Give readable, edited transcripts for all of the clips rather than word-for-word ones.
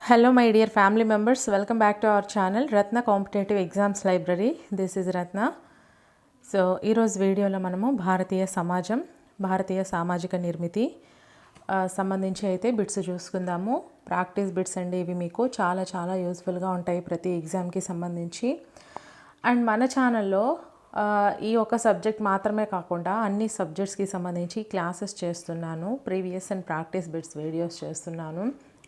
Hello my dear family members, welcome back to our channel Ratna Competitive Exams Library. This is Ratna. So ఈరోజు వీడియోలో మనము భారతీయ సామాజిక నిర్మితి సంబంధించి అయితే బిట్స్ చూసుకుందాము. ప్రాక్టీస్ బిట్స్ అండి, ఇవి మీకు చాలా యూస్ఫుల్గా ఉంటాయి ప్రతి ఎగ్జామ్కి సంబంధించి. అండ్ మన ఛానల్లో ఈ ఒక సబ్జెక్ట్ మాత్రమే కాకుండా అన్ని సబ్జెక్ట్స్కి సంబంధించి క్లాసెస్ చేస్తున్నాను. Previous and practice bits videos చేస్తున్నాను,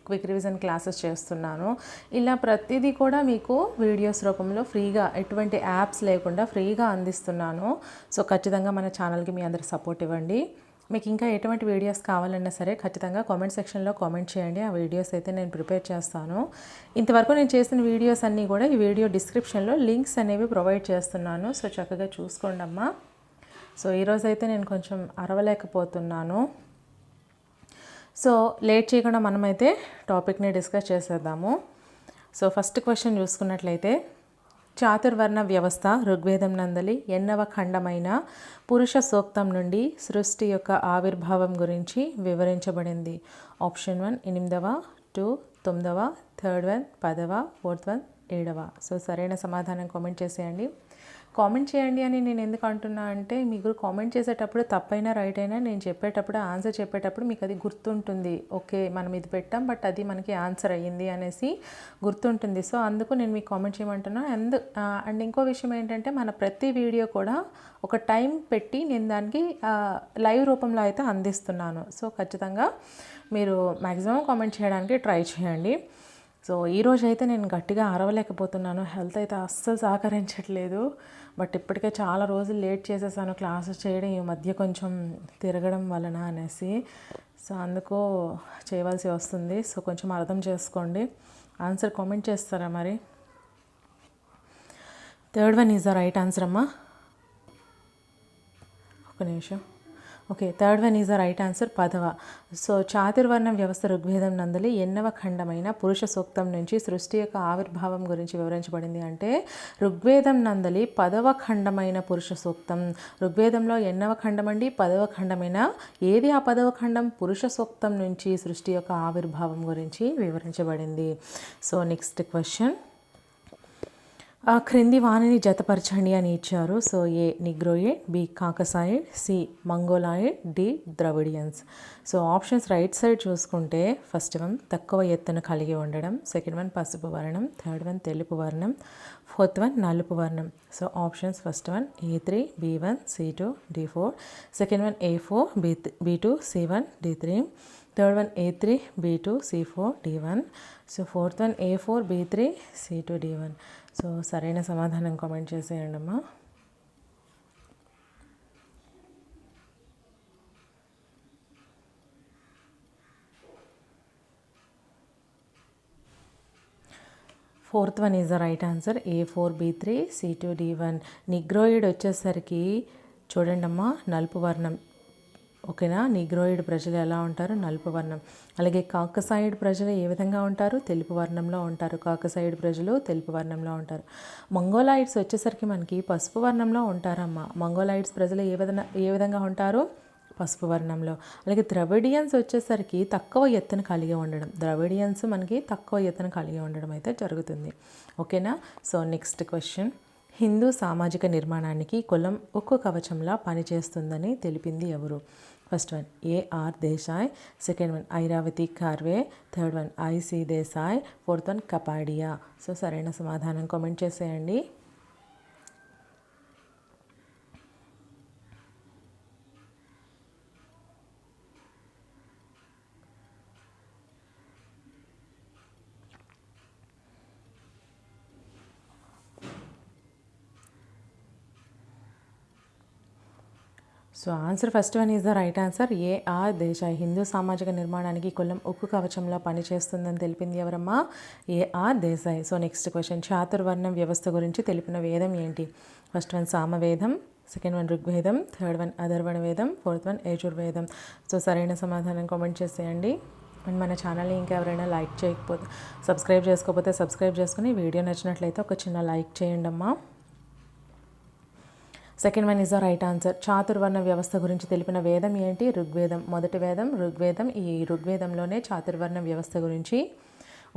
క్విక్ రివిజన్ క్లాసెస్ చేస్తున్నాను. ఇలా ప్రతిదీ కూడా మీకు వీడియోస్ రూపంలో ఫ్రీగా, ఎటువంటి యాప్స్ లేకుండా ఫ్రీగా అందిస్తున్నాను. సో ఖచ్చితంగా మన ఛానల్కి మీ అందరి సపోర్ట్ ఇవ్వండి. మీకు ఇంకా ఎటువంటి వీడియోస్ కావాలన్నా సరే ఖచ్చితంగా కామెంట్ సెక్షన్లో కామెంట్ చేయండి. ఆ వీడియోస్ అయితే నేను ప్రిపేర్ చేస్తాను. ఇంతవరకు నేను చేసిన వీడియోస్ అన్నీ కూడా ఈ వీడియో డిస్క్రిప్షన్లో లింక్స్ అనేవి ప్రొవైడ్ చేస్తున్నాను. సో చక్కగా చూసుకోండి అమ్మా. సో ఈరోజైతే నేను కొంచెం అరవలేకపోతున్నాను. సో లేట్ చేయకుండా మనమైతే టాపిక్ని డిస్కస్ చేసేద్దాము. సో ఫస్ట్ క్వశ్చన్ చూసుకున్నట్లయితే, చాతుర్వర్ణ వ్యవస్థ ఋగ్వేదం నందలి ఎన్నవ ఖండమైన పురుష సూక్తం నుండి సృష్టి యొక్క ఆవిర్భావం గురించి వివరించబడింది. ఆప్షన్ 1 8వ, 2 9వ, 3rd 1 10వ, 4th 1 7వ. సో సరైన సమాధానం కామెంట్ చేసేయండి. కామెంట్ చేయండి అని నేను ఎందుకు అంటున్నా అంటే, మీకు కామెంట్ చేసేటప్పుడు తప్పైనా రైట్ అయినా నేను చెప్పేటప్పుడు ఆన్సర్ చెప్పేటప్పుడు మీకు అది గుర్తుంటుంది. ఓకే, మనం ఇది పెట్టాం బట్ అది మనకి ఆన్సర్ అయ్యింది అనేసి గుర్తుంటుంది. సో అందుకు నేను మీకు కామెంట్ చేయమంటున్నా. అండ్ ఇంకో విషయం ఏంటంటే, మన ప్రతి వీడియో కూడా ఒక టైం పెట్టి నేను దానికి లైవ్ రూపంలో అయితే అందిస్తున్నాను. సో ఖచ్చితంగా మీరు మ్యాక్సిమం కామెంట్ చేయడానికి ట్రై చేయండి. సో ఈరోజు అయితే నేను గట్టిగా అరవలేకపోతున్నాను. హెల్త్ అయితే అస్సలు సహకరించట్లేదు. బట్ ఇప్పటికే చాలా రోజులు లేట్ చేసేసాను క్లాసెస్ చేయడం, ఈ మధ్య కొంచెం తిరగడం వలన అనేసి. సో అందుకు చేయవలసి వస్తుంది. సో కొంచెం అర్థం చేసుకోండి. ఆన్సర్ కామెంట్ చేస్తారా మరి? 3rd 1 is the right answer అమ్మా. ఒక నిమిషం. Okay, 3rd 1 is the right answer, 10వ. సో చాతుర్వర్ణ వ్యవస్థ ఋగ్వేదం నందలి ఎన్నవ ఖండమైన పురుష సూక్తం నుంచి సృష్టి యొక్క ఆవిర్భావం గురించి వివరించబడింది అంటే, ఋగ్వేదం నందలి 10వ ఖండమైన పురుష సూక్తం. ఋగ్వేదంలో ఎన్నవ ఖండం అండి? 10వ ఖండమైన. ఏది ఆ 10వ ఖండం? పురుష సూక్తం నుంచి సృష్టి యొక్క ఆవిర్భావం గురించి వివరించబడింది. సో నెక్స్ట్ క్వశ్చన్, ఆ క్రింది వాణిని జతపరచండి అని ఇచ్చారు. So A Negroid, B Caucasoid, C Mongoloid, D Dravidians. So options right side చూసుకుంటే, ఫస్ట్ 1 తక్కువ ఎత్తును కలిగి ఉండడం, సెకండ్ 1 పసుపు వర్ణం, థర్డ్ 1 తెలుపు వర్ణం, ఫోర్త్ 1 నలుపు వర్ణం. So options first 1 A3, B1, C2, D4, second 1 A4, B2, C1, D3, third 1 A3, B2, C4, D1. So fourth 1 A4, B3, C2, D1. So సరైన సమాధానం కామెంట్ చేసేయండి అమ్మా. Fourth 1 is the right answer, A4, B3, C2, D1. నిగ్రోయిడ్ వచ్చేసరికి చూడండి అమ్మా, నలుపు వర్ణం. ఓకేనా? నిగ్రోయిడ్ ప్రజలు ఎలా ఉంటారు? నలుపు వర్ణం. అలాగే కాకసాయిడ్ ప్రజలు ఏ విధంగా ఉంటారు? తెలుపు వర్ణంలో ఉంటారు. కాకసాయిడ్ ప్రజలు తెలుపు వర్ణంలో ఉంటారు. మంగోలాయిడ్స్ వచ్చేసరికి మనకి పసుపు వర్ణంలో ఉంటారమ్మా. మంగోలాయిడ్స్ ప్రజలు ఏ విధంగా ఉంటారు? పసుపు వర్ణంలో. అలాగే ద్రవిడియన్స్ వచ్చేసరికి తక్కువ ఎత్తును కలిగి ఉండడం. ద్రవిడియన్స్ మనకి తక్కువ ఎత్తును కలిగి ఉండడం అయితే జరుగుతుంది. ఓకేనా? సో నెక్స్ట్ క్వశ్చన్, హిందూ సామాజిక నిర్మాణానికి కులం ఉక్కు కవచంలా పనిచేస్తుందని తెలిపింది ఎవరు? First 1 A.R. Desai, second 1 Iravati Karve, third 1 I.C. Desai, fourth 1 Kapadia. So సరైన సమాధానం కామెంట్ చేసేయండి. So answer first 1 is the right answer, A.R. Desai. హిందూ సామాజిక నిర్మాణానికి కులం ఉక్కు కవచంలో పనిచేస్తుందని తెలిపింది ఎవరమ్మా? A.R. Desai. So next question, చాతుర్వర్ణ వ్యవస్థ గురించి తెలిపిన వేదం ఏంటి? ఫస్ట్ 1 సామవేదం, సెకండ్ 1 ఋగ్వేదం, థర్డ్ 1 అథర్వణ వేదం, ఫోర్త్ 1 యజుర్వేదం. సో సరైన సమాధానం కామెంట్ చేసేయండి. అండ్ మన ఛానల్ని ఇంకెవరైనా లైక్ చేయకపోతే, సబ్స్క్రైబ్ చేసుకోకపోతే సబ్స్క్రైబ్ చేసుకుని, వీడియో నచ్చినట్లయితే ఒక చిన్న లైక్ చేయండి అమ్మా. Second 1 is the right answer. చాతుర్వర్ణ వ్యవస్థ గురించి తెలిపిన వేదం ఏంటి? ఋగ్వేదం. మొదటి వేదం ఋగ్వేదం. ఈ ఋగ్వేదంలోనే చాతుర్వర్ణ వ్యవస్థ గురించి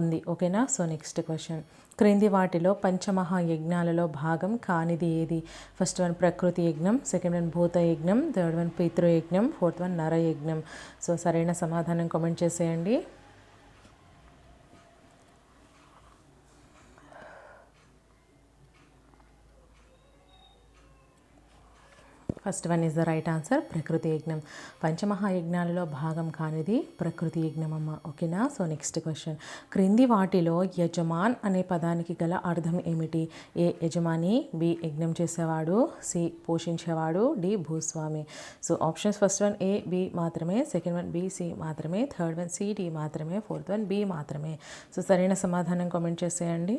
ఉంది. ఓకేనా. సో నెక్స్ట్ క్వశ్చన్, క్రింది వాటిలో పంచమహాయజ్ఞాలలో భాగం కానిది ఏది? ఫస్ట్ వన్ ప్రకృతి యజ్ఞం, సెకండ్ వన్ భూత యజ్ఞం, థర్డ్ వన్ పితృయజ్ఞం, ఫోర్త్ వన్ నరయజ్ఞం. సో సరైన సమాధానం కామెంట్ చేసేయండి. First one is the right answer, ప్రకృతి యజ్ఞం. పంచమహాయజ్ఞాలలో భాగం కానిది ప్రకృతి యజ్ఞం అమ్మ. ఓకేనా. సో నెక్స్ట్ క్వశ్చన్, క్రింది వాటిలో యజమాన్ అనే పదానికి గల అర్థం ఏమిటి? ఏ యజమాని, బి యజ్ఞం చేసేవాడు, సి పోషించేవాడు, డి భూస్వామి. So options first one A B మాత్రమే, సెకండ్ వన్ బి సి మాత్రమే, థర్డ్ వన్ సి డి మాత్రమే, ఫోర్త్ వన్ బి మాత్రమే. సో సరైన సమాధానం కామెంట్ చేసేయండి.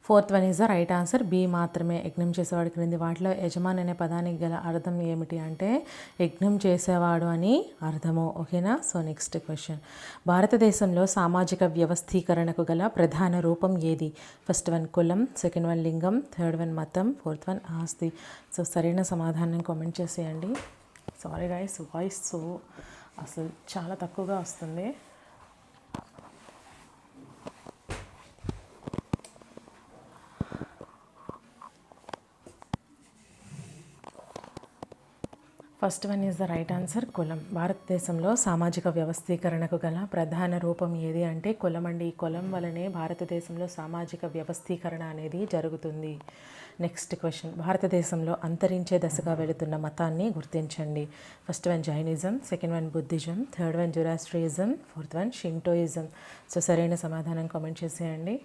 Fourth one is the right answer, B మాత్రమే, యజ్ఞం చేసేవాడు. క్రింది వాటిలో యజమాన్ అనే పదానికి గల అర్థం ఏమిటి అంటే యజ్ఞం చేసేవాడు అని అర్థము. ఓకేనా. సో నెక్స్ట్ క్వశ్చన్, భారతదేశంలో సామాజిక వ్యవస్థీకరణకు గల ప్రధాన రూపం ఏది? ఫస్ట్ వన్ కులం, సెకండ్ వన్ లింగం, థర్డ్ వన్ మతం, ఫోర్త్ వన్ ఆస్తి. సో సరైన సమాధానం కామెంట్ చేసేయండి. సారీ గైస్, వాయిస్ అసలు చాలా తక్కువగా వస్తుంది. First one is the right answer, కులం. భారతదేశంలో సామాజిక వ్యవస్థీకరణకు గల ప్రధాన రూపం ఏది అంటే కులం అండి. ఈ కులం వలనే భారతదేశంలో సామాజిక వ్యవస్థీకరణ అనేది జరుగుతుంది. నెక్స్ట్ క్వశ్చన్, భారతదేశంలో అంతరించే దశగా వెళుతున్న మతాన్ని గుర్తించండి. First one Jainism, second one Buddhism, third one Zoroastrism, fourth one Shintoism. So సరైన సమాధానం కామెంట్ చేసేయండి.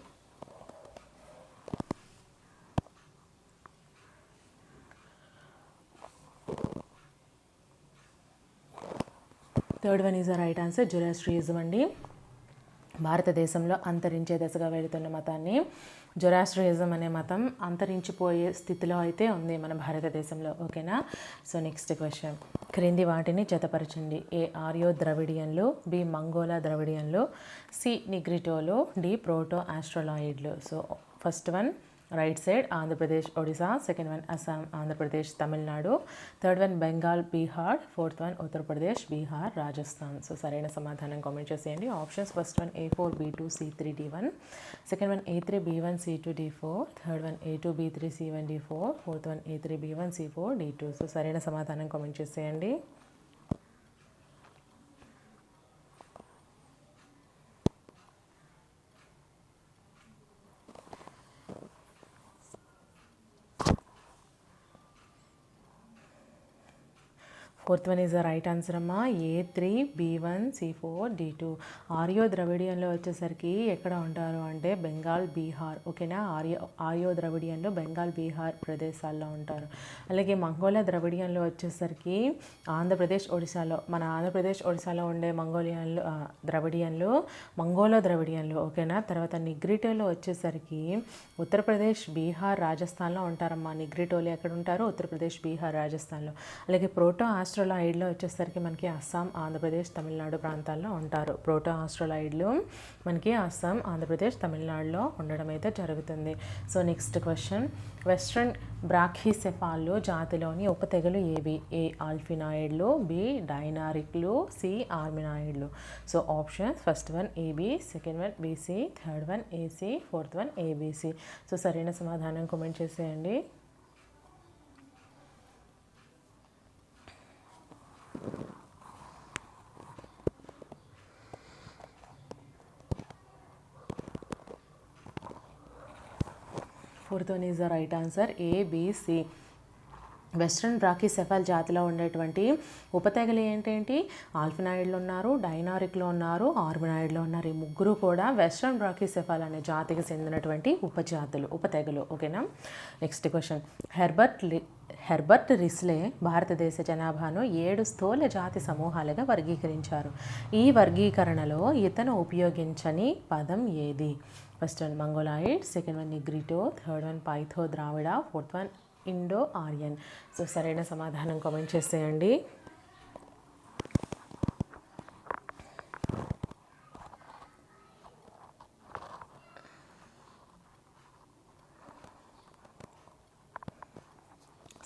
Third one is the right answer, Zoroastrism అండి. భారతదేశంలో అంతరించే దశగా వెళుతున్న మతాన్ని జొరాస్ట్రియిజం అనే మతం అంతరించిపోయే స్థితిలో అయితే ఉంది మన భారతదేశంలో. ఓకేనా. సో నెక్స్ట్ క్వశ్చన్, క్రింది వాటిని జతపరచండి. ఏ ఆర్యో ద్రవిడియన్లు, B Mangola ద్రవిడియన్లు, C నిగ్రిటోలు, D proto ఆస్ట్రలాయిడ్లు. So first one right side Andhra Pradesh Odisha, second one Assam Andhra Pradesh Tamil Nadu, third one Bengal Bihar, fourth one Uttar Pradesh Bihar Rajasthan. So సరైన సమాధానం కామెంట్ చేసేయండి. Options first one A4 B2 C3 D1, second one A3 B1 C2 D4, third one A2 B3 C1 D4, fourth one A3 B1 C4 D2. So సరైన సమాధానం comment చేసేయండి. Fourth one is the right answer అమ్మా, A3 B1 C4 D2. ఆర్యో ద్రవిడియన్లో వచ్చేసరికి ఎక్కడ ఉంటారు అంటే బెంగాల్ బీహార్. ఓకేనా. ఆర్యో ద్రవిడియన్లో బెంగాల్ బీహార్ ప్రదేశాల్లో ఉంటారు. అలాగే మంగోలా ద్రవిడియన్లో వచ్చేసరికి ఆంధ్రప్రదేశ్ ఒడిశాలో, మన ఆంధ్రప్రదేశ్ ఒడిశాలో ఉండే ద్రవిడియన్లు మంగోలా ద్రవిడియన్లు. ఓకేనా. తర్వాత నిగ్రిటోలో వచ్చేసరికి ఉత్తరప్రదేశ్ బీహార్ రాజస్థాన్లో ఉంటారమ్మా. నిగ్రిటోలు ఎక్కడ ఉంటారు? ఉత్తరప్రదేశ్ బీహార్ రాజస్థాన్లో. అలాగే ప్రోటో ఆస్ట్రలాయిడ్లో వచ్చేసరికి మనకి అస్సాం ఆంధ్రప్రదేశ్ తమిళనాడు ప్రాంతాల్లో ఉంటారు. ప్రోటో ఆస్ట్రలాయిడ్లు మనకి అస్సాం ఆంధ్రప్రదేశ్ తమిళనాడులో ఉండడం అయితే జరుగుతుంది. సో నెక్స్ట్ క్వశ్చన్, వెస్ట్రన్ బ్రాఖీసెఫాల్లో జాతిలోని ఉపతెగలు ఏవి? ఏ ఆల్ఫినాయిడ్లు, బి డైనారిక్లు, సి ఆర్మినాయిడ్లు. So options first one A B, second one B C, third one A C, fourth one A B C. So సరైన సమాధానం కామెంట్ చేసేయండి. Fourth one is the right answer, A B C. Western బ్రాఖీసెఫాల్ జాతిలో ఉండేటువంటి ఉపతెగలు ఏంటేంటి? ఆల్ఫినాయిడ్లు ఉన్నారు, డైనారిక్లో ఉన్నారు, ఆర్మినాయిడ్లో ఉన్నారు. ఈ ముగ్గురు కూడా వెస్ట్రన్ బ్రాఖీసెఫాల్ అనే జాతికి చెందినటువంటి ఉపతెగలు. ఓకేనా. నెక్స్ట్ క్వశ్చన్, హెర్బర్ట్ రిస్లే భారతదేశ జనాభాను 7 స్థూల జాతి సమూహాలుగా వర్గీకరించారు. ఈ వర్గీకరణలో ఇతను ఉపయోగించని పదం ఏది? First one Mongoloid, second one Negrito, third one పైథో Dravida, fourth one Indo Aryan. So సరైన సమాధానం కామెంట్ చేసేయండి.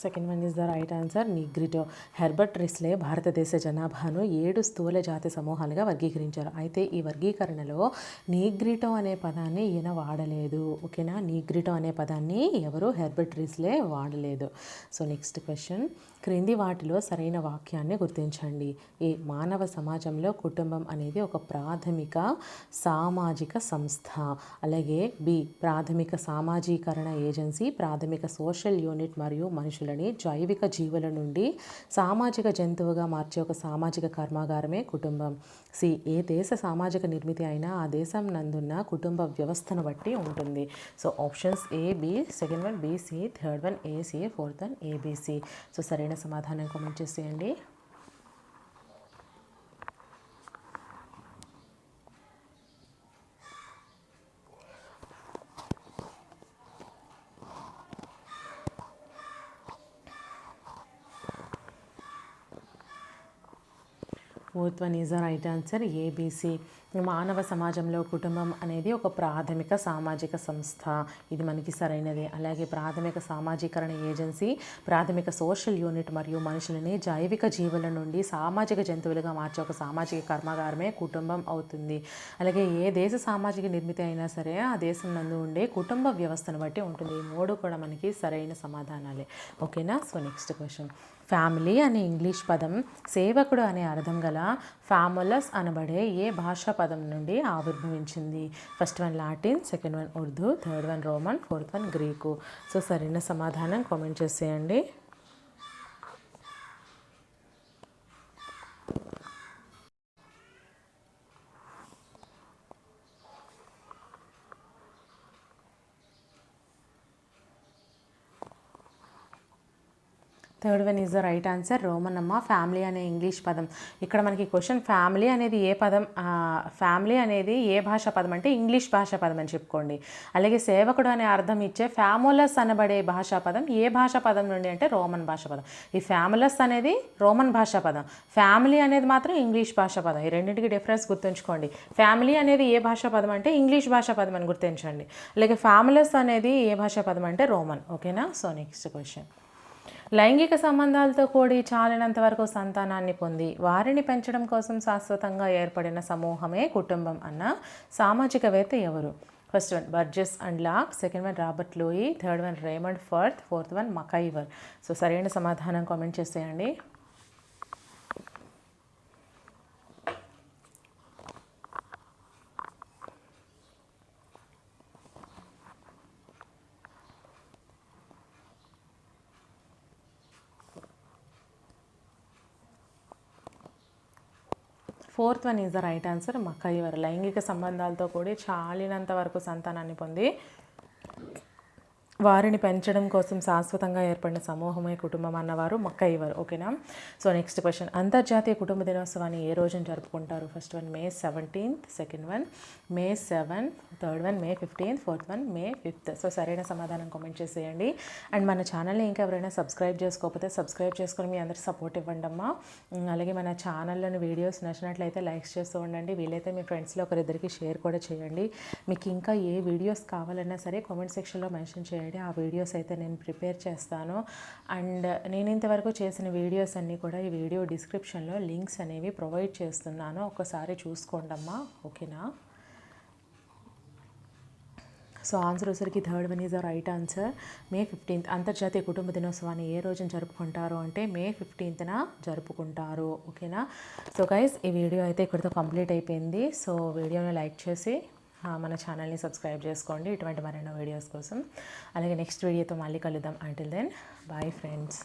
Second one is the right answer, Negrito. Herbert Risley భారతదేశ జనాభాను 7 స్థూల జాతి సమూహాలుగా వర్గీకరించారు. అయితే ఈ వర్గీకరణలో నీగ్రిటో అనే పదాన్ని ఈయన వాడలేదు. ఓకేనా, నీగ్రిటో అనే పదాన్ని ఎవరు హెర్బర్ట్ రిస్లే వాడలేదు. సో నెక్స్ట్ క్వశ్చన్, క్రింది వాటిలో సరైన వాక్యాన్ని గుర్తించండి. ఏ, మానవ సమాజంలో కుటుంబం అనేది ఒక ప్రాథమిక సామాజిక సంస్థ. అలాగే బి, ప్రాథమిక సామాజీకరణ ఏజెన్సీ, ప్రాథమిక సోషల్ యూనిట్ మరియు మనుషులని జైవిక జీవుల నుండి సామాజిక జంతువుగా మార్చే ఒక సామాజిక కర్మాగారమే కుటుంబం. సి, ఏ దేశ సామాజిక నిర్మితి అయినా ఆ దేశం నందున్న కుటుంబ వ్యవస్థను బట్టి ఉంటుంది. So options A, B, second one B, C, third one A, C, fourth one A B C. So సరైన సమాధానం కామెంట్ చేసేయండి. Fourth one is the right answer, A B C. మానవ సమాజంలో కుటుంబం అనేది ఒక ప్రాథమిక సామాజిక సంస్థ, ఇది మనకి సరైనది. అలాగే ప్రాథమిక సామాజీకరణ ఏజెన్సీ, ప్రాథమిక సోషల్ యూనిట్ మరియు మనుషులని జైవిక జీవుల నుండి సామాజిక జంతువులుగా మార్చే ఒక సామాజిక కర్మాగారమే కుటుంబం అవుతుంది. అలాగే ఏ దేశ సామాజిక నిర్మితి అయినా సరే ఆ దేశం నందు ఉండే కుటుంబ వ్యవస్థను బట్టి ఉంటుంది. ఈ మూడు కూడా మనకి సరైన సమాధానాలే. ఓకేనా. సో నెక్స్ట్ క్వశ్చన్, ఫ్యామిలీ అనే ఇంగ్లీష్ పదం సేవకుడు అనే అర్థం గల ఫ్యాములస్ అనబడే ఏ భాషా పదం నుండి ఆవిర్భవించింది? First one Latin, second one Urdu, third one Roman, fourth one Greek. So సరైన సమాధానం కామెంట్ చేసేయండి. Third one is the right answer, Roman అమ్మ. ఫ్యామిలీ అనే ఇంగ్లీష్ పదం, ఇక్కడ మనకి క్వశ్చన్ ఫ్యామిలీ అనేది ఏ పదం, ఫ్యామిలీ అనేది ఏ భాషా పదం అంటే ఇంగ్లీష్ భాషా పదం అని చెప్పుకోండి. అలాగే సేవకుడు అనే అర్థం ఇచ్చే ఫ్యాములస్ అనబడే భాషా పదం ఏ భాషా పదం నుండి అంటే రోమన్ భాషా పదం. ఈ ఫ్యాములస్ అనేది రోమన్ భాషా పదం, ఫ్యామిలీ అనేది మాత్రం ఇంగ్లీష్ భాషా పదం. ఈ రెండింటికి డిఫరెన్స్ గుర్తుంచుకోండి. ఫ్యామిలీ అనేది ఏ భాషా పదం అంటే ఇంగ్లీష్ భాషా పదం అని గుర్తించండి. అలాగే ఫ్యాములస్ అనేది ఏ భాషా పదం అంటే రోమన్. ఓకేనా. సో నెక్స్ట్ క్వశ్చన్, లైంగిక సంబంధాలతో కూడి చాలినంత వరకు సంతానాన్ని పొంది వారిని పెంచడం కోసం శాశ్వతంగా ఏర్పడిన సమూహమే కుటుంబం అన్న సామాజికవేత్త ఎవరు? First one Burgess and Locke, second one Robert Lowie, third one Raymond Firth, fourth one MacIver. So సరైన సమాధానం కామెంట్ చేసేయండి. Fourth one is the right answer, MacIver. లైంగిక సంబంధాలతో కూడి చాలినంత వరకు సంతానాన్ని పొంది వారిని పెంచడం కోసం శాశ్వతంగా ఏర్పడిన సమూహమే కుటుంబం అన్నవారు మకైవర్. ఓకేనా. సో నెక్స్ట్ క్వశ్చన్, అంతర్జాతీయ కుటుంబ దినోత్సవాన్ని ఏ రోజున జరుపుకుంటారు? First one May 17th, second one May 7, third one May 15th, fourth one May 5th. So సరైన సమాధానం కామెంట్ చేసేయండి. అండ్ మన ఛానల్ని ఇంకా ఎవరైనా సబ్స్క్రైబ్ చేసుకోకపోతే సబ్స్క్రైబ్ చేసుకొని మీ అందరికి సపోర్ట్ ఇవ్వండి అమ్మా. అలాగే మన ఛానల్లోని వీడియోస్ నచ్చినట్లయితే లైక్స్ చేస్తూ ఉండండి. వీలైతే మీ ఫ్రెండ్స్లో ఒకరిద్దరికి షేర్ కూడా చేయండి. మీకు ఇంకా ఏ వీడియోస్ కావాలన్నా సరే కామెంట్ సెక్షన్లో మెన్షన్ చేయండి. ఆ వీడియోస్ అయితే నేను ప్రిపేర్ చేస్తాను. అండ్ నేను ఇంతవరకు చేసిన వీడియోస్ అన్నీ కూడా ఈ వీడియో డిస్క్రిప్షన్లో లింక్స్ అనేవి ప్రొవైడ్ చేస్తున్నాను, ఒకసారి చూసుకోండి అమ్మా. ఓకేనా. సో ఆన్సర్ వచ్చరికి third one is the right answer, May 15th. అంతర్జాతీయ కుటుంబ దినోత్సవాన్ని ఏ రోజున జరుపుకుంటారు అంటే May 15th జరుపుకుంటారు. ఓకేనా. సో గైస్, ఈ వీడియో అయితే ఇక్కడితో కంప్లీట్ అయిపోయింది. సో వీడియోని లైక్ చేసి మన ఛానల్ని సబ్స్క్రైబ్ చేసుకోండి ఇటువంటి మరెన్నో వీడియోస్ కోసం. అలాగే నెక్స్ట్ వీడియోతో మళ్ళీ కలుద్దాం. Until then bye friends.